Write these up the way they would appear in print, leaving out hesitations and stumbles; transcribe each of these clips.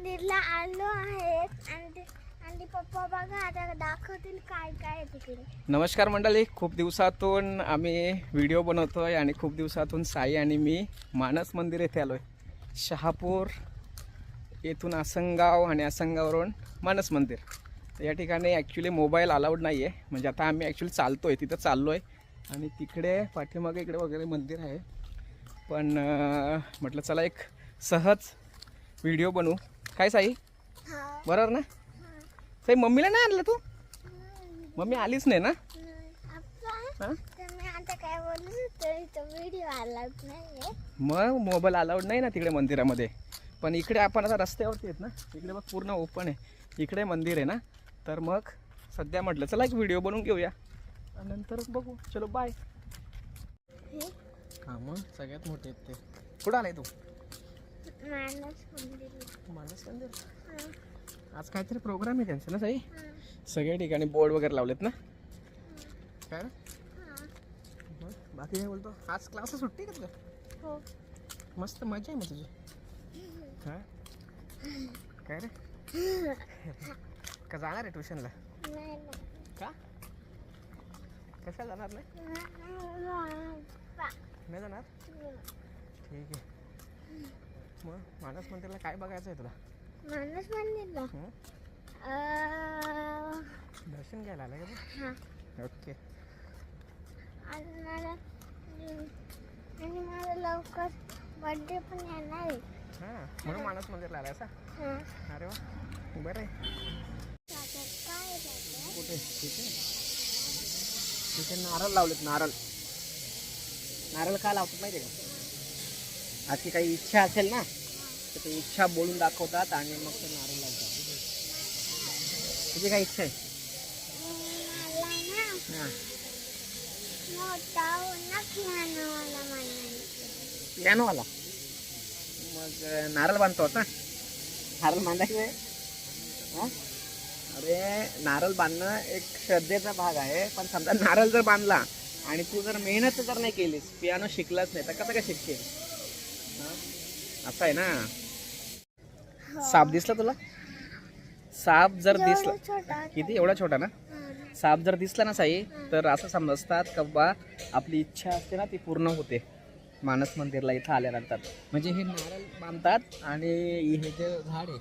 मंदिरला आलो आहे आणि पप्पा बघा आता दाखवतील काय काय आहे तिकडे. नमस्कार मंडळी, खूप दिवसातून आम्ही व्हिडिओ बनवतोय आणि खूप दिवसातून साई आणि मी मानस मंदिर येथे आलोय. शहापूर येथून आसनगाव आणि आसनगाववरून मानस मंदिर. या ठिकाणी ॲक्च्युली मोबाईल अलाउड नाही आहे, म्हणजे आता आम्ही ॲक्च्युली चालतोय, तिथं चाललो आहे आणि तिकडे पाठीमागे इकडे वगैरे मंदिर आहे. पण म्हटलं चला एक सहज व्हिडिओ बनवू. काय साई, बरोबर ना? साई, मम्मीला नाही आणलं तू? मम्मी आलीच नाही ना? तुम्ही आता काय बोलू, व्हिडिओ अलाउड नाहीये. मग मोबाईल अलाउड नाही ना तिकडे मंदिरामध्ये. पण इकडे आपण आता रस्त्यावरती आहेत ना, इकडे बघ पूर्ण ओपन आहे, इकडे मंदिर आहे ना. तर मग सध्या म्हटलं चला एक व्हिडिओ बनवून घेऊया आणि नंतर बघू. चलो बाय. हां, मग सगळ्यात मोठे आहेत ते. कुठं आलाय तू? मानस मंदिर. मानस मंदिर. आज काहीतरी प्रोग्राम आहे त्यांचा ना साई? सगळ्या ठिकाणी बोर्ड वगैरे लावलेत ना. काय रे? बाकी काय बोलतो? आज क्लास सुट्टी का तुला? हो. मस्त मजा आहे मग तुझी. हां, काय रे? का जाणार आहे ट्युशनला? का? कशाला जाणार नाही? नाही जाणार? ठीक आहे. मग मानस मंदिरला काय बघायचं आहे तुला? मानस मंदिरला दर्शन घ्यायला आलं का तू? ओके. आणि मला लवकर बर्थडे पण येणार आहे. हां, म्हणून मानस मंदिरला आला असा? अरे वा, बरं आहे. काय कुठे? तिथे तिथे नारळ लावलेत. नारळ नारळ का लावतात माहिती आहे का? अशी काही इच्छा असेल ना तर ते इच्छा बोलून दाखवतात आणि मग ते नारळ लावतात. तुझी काय इच्छा आहे? हां, पियानोवाला. मग नारळ बांधतो होता. नारळ बांधायचं आहे? हां, अरे नारळ बांधणं एक श्रद्धेचा भाग आहे. पण समजा नारळ जर बांधला आणि तू जर मेहनत जर नाही केलीस, पियानो शिकलाच नाही, तर कसं काय शिकशील? असं आहे ना. साप दिसला तुला? साप जर दिसला, किती एवढा छोटा ना, साप जर दिसला ना साई, तर असं समजतात का बा आपली इच्छा असते ना ती पूर्ण होते. मानस मंदिरला इथं आल्यानंतर म्हणजे हे नारळ बांधतात आणि हे जे झाड आहे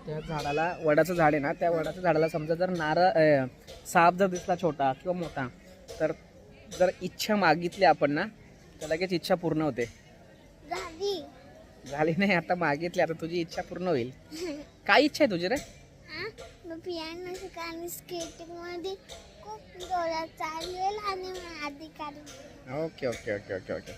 त्या झाडाला, वडाचं झाड आहे ना, त्या वडाच्या झाडाला समजा जर नारळ साप जर दिसला छोटा किंवा मोठा, तर जर इच्छा मागितली आपण ना तर लगेच इच्छा पूर्ण होते. झाली नाही, आता मागितली, आता तुझी इच्छा पूर्ण होईल. काय इच्छा आहे तुझी रे? पियानो शिकायला, स्केटिंग मध्ये खूप जोरात चालवेल आणि अधिकारी. Okay okay okay okay okay.